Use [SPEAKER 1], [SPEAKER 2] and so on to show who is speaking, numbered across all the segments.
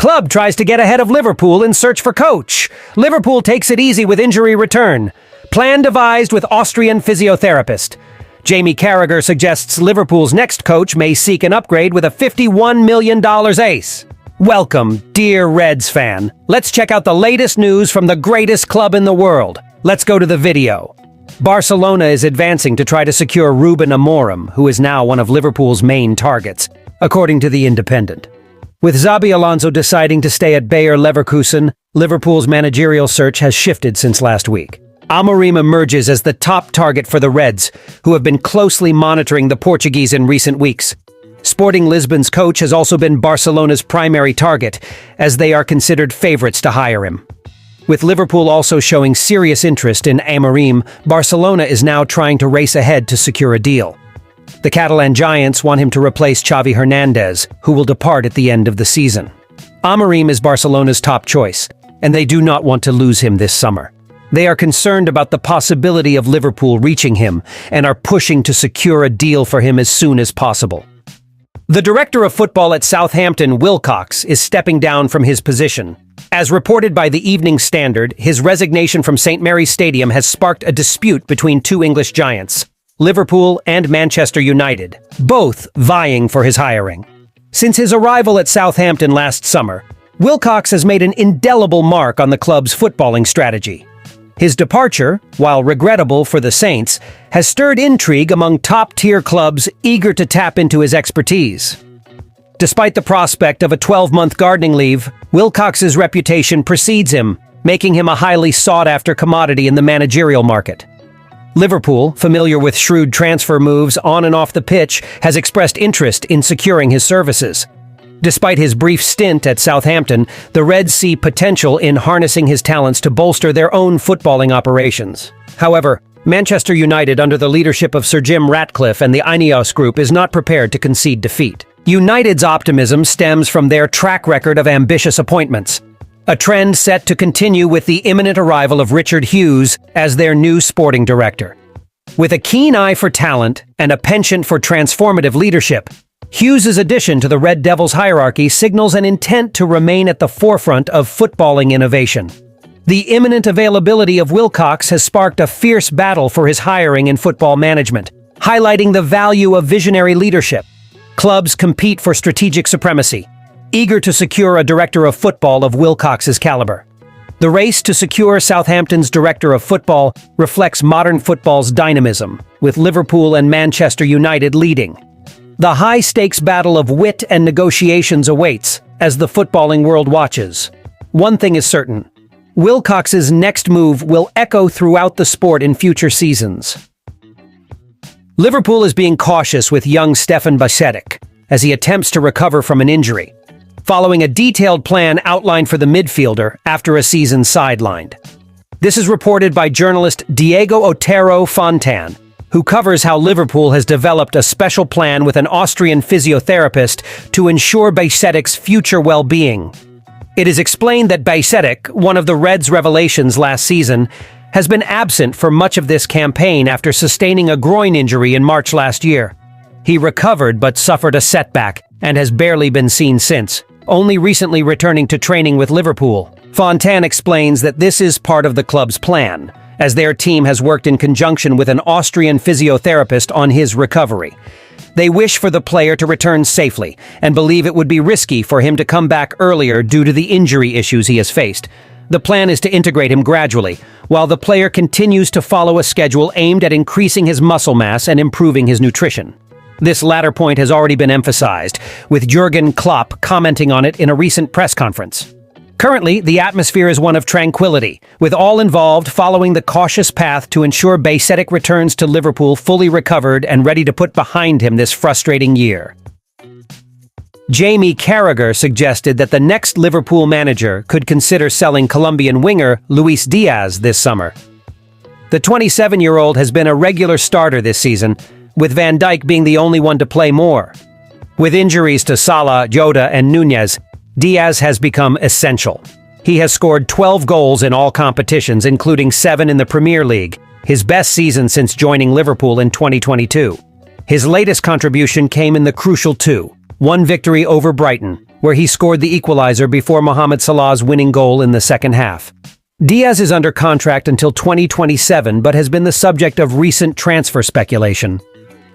[SPEAKER 1] Club tries to get ahead of Liverpool in search for coach. Liverpool takes it easy with injury return. Plan devised with Austrian physiotherapist. Jamie Carragher suggests Liverpool's next coach may seek an upgrade with a $51 million ace. Welcome, dear Reds fan. Let's check out the latest news from the greatest club in the world. Let's go to the video. Barcelona is advancing to try to secure Ruben Amor, who is now one of Liverpool's main targets, according to The Independent. With Xabi Alonso deciding to stay at Bayer Leverkusen, Liverpool's managerial search has shifted since last week. Amor emerges as the top target for the Reds, who have been closely monitoring the Portuguese in recent weeks. Sporting Lisbon's coach has also been Barcelona's primary target, as they are considered favourites to hire him. With Liverpool also showing serious interest in Amor, Barcelona is now trying to race ahead to secure a deal. The Catalan giants want him to replace Xavi Hernandez, who will depart at the end of the season. Amor is Barcelona's top choice, and they do not want to lose him this summer. They are concerned about the possibility of Liverpool reaching him and are pushing to secure a deal for him as soon as possible. The director of football at Southampton, Wilcox, is stepping down from his position. As reported by the Evening Standard, his resignation from St Mary's Stadium has sparked a dispute between two English giants, Liverpool and Manchester United, both vying for his hiring. Since his arrival at Southampton last summer, Wilcox has made an indelible mark on the club's footballing strategy. His departure, while regrettable for the Saints, has stirred intrigue among top-tier clubs eager to tap into his expertise. Despite the prospect of a 12-month gardening leave, Wilcox's reputation precedes him, making him a highly sought-after commodity in the managerial market. Liverpool, familiar with shrewd transfer moves on and off the pitch, has expressed interest in securing his services. Despite his brief stint at Southampton, the Reds see potential in harnessing his talents to bolster their own footballing operations. However, Manchester United, under the leadership of Sir Jim Ratcliffe and the Ineos Group, is not prepared to concede defeat. United's optimism stems from their track record of ambitious appointments, a trend set to continue with the imminent arrival of Richard Hughes as their new sporting director. With a keen eye for talent and a penchant for transformative leadership, Hughes' addition to the Red Devils hierarchy signals an intent to remain at the forefront of footballing innovation. The imminent availability of Wilcox has sparked a fierce battle for his hiring in football management, highlighting the value of visionary leadership. Clubs compete for strategic supremacy, eager to secure a director of football of Wilcox's caliber. The race to secure Southampton's director of football reflects modern football's dynamism, with Liverpool and Manchester United leading. The high-stakes battle of wit and negotiations awaits as the footballing world watches. One thing is certain: Wilcox's next move will echo throughout the sport in future seasons. Liverpool is being cautious with young Stefan Btic as he attempts to recover from an injury, following a detailed plan outlined for the midfielder after a season sidelined. This is reported by journalist Diego Otero Fontan, who covers how Liverpool has developed a special plan with an Austrian physiotherapist to ensure Btic's future well-being. It is explained that Btic, one of the Reds' revelations last season, has been absent for much of this campaign after sustaining a groin injury in March last year. He recovered but suffered a setback and has barely been seen since, only recently returning to training with Liverpool. Fontan explains that this is part of the club's plan, as their team has worked in conjunction with an Austrian physiotherapist on his recovery. They wish for the player to return safely and believe it would be risky for him to come back earlier due to the injury issues he has faced. The plan is to integrate him gradually, while the player continues to follow a schedule aimed at increasing his muscle mass and improving his nutrition. This latter point has already been emphasized, with Jurgen Klopp commenting on it in a recent press conference. Currently, the atmosphere is one of tranquility, with all involved following the cautious path to ensure Btic returns to Liverpool fully recovered and ready to put behind him this frustrating year. Jamie Carragher suggested that the next Liverpool manager could consider selling Colombian winger Luis Diaz this summer. The 27-year-old has been a regular starter this season, with Van Dijk being the only one to play more. With injuries to Salah, Jota, and Nunez, Diaz has become essential. He has scored 12 goals in all competitions, including 7 in the Premier League, his best season since joining Liverpool in 2022. His latest contribution came in the crucial 2-1 victory over Brighton, where he scored the equalizer before Mohamed Salah's winning goal in the second half. Diaz is under contract until 2027 but has been the subject of recent transfer speculation.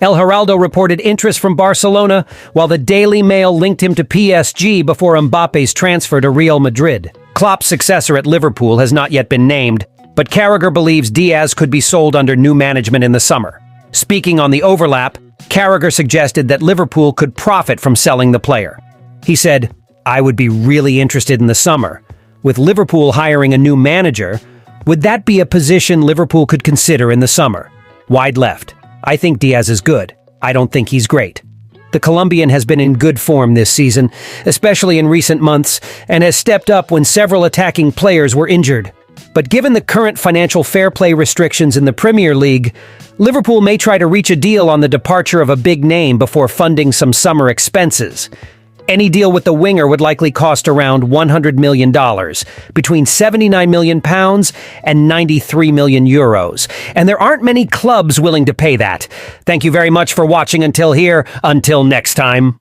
[SPEAKER 1] El Heraldo reported interest from Barcelona, while the Daily Mail linked him to PSG before Mbappe's transfer to Real Madrid. Klopp's successor at Liverpool has not yet been named, but Carragher believes Diaz could be sold under new management in the summer. Speaking on the overlap, Carragher suggested that Liverpool could profit from selling the player. He said, "I would be really interested in the summer. With Liverpool hiring a new manager, would that be a position Liverpool could consider in the summer?" Wide left. "I think Diaz is good. I don't think he's great." The Colombian has been in good form this season, especially in recent months, and has stepped up when several attacking players were injured. But given the current financial fair play restrictions in the Premier League, Liverpool may try to reach a deal on the departure of a big name before funding some summer expenses. Any deal with the winger would likely cost around $100 million, between £79 million and €93 million. And there aren't many clubs willing to pay that. Thank you very much for watching until here. Until next time.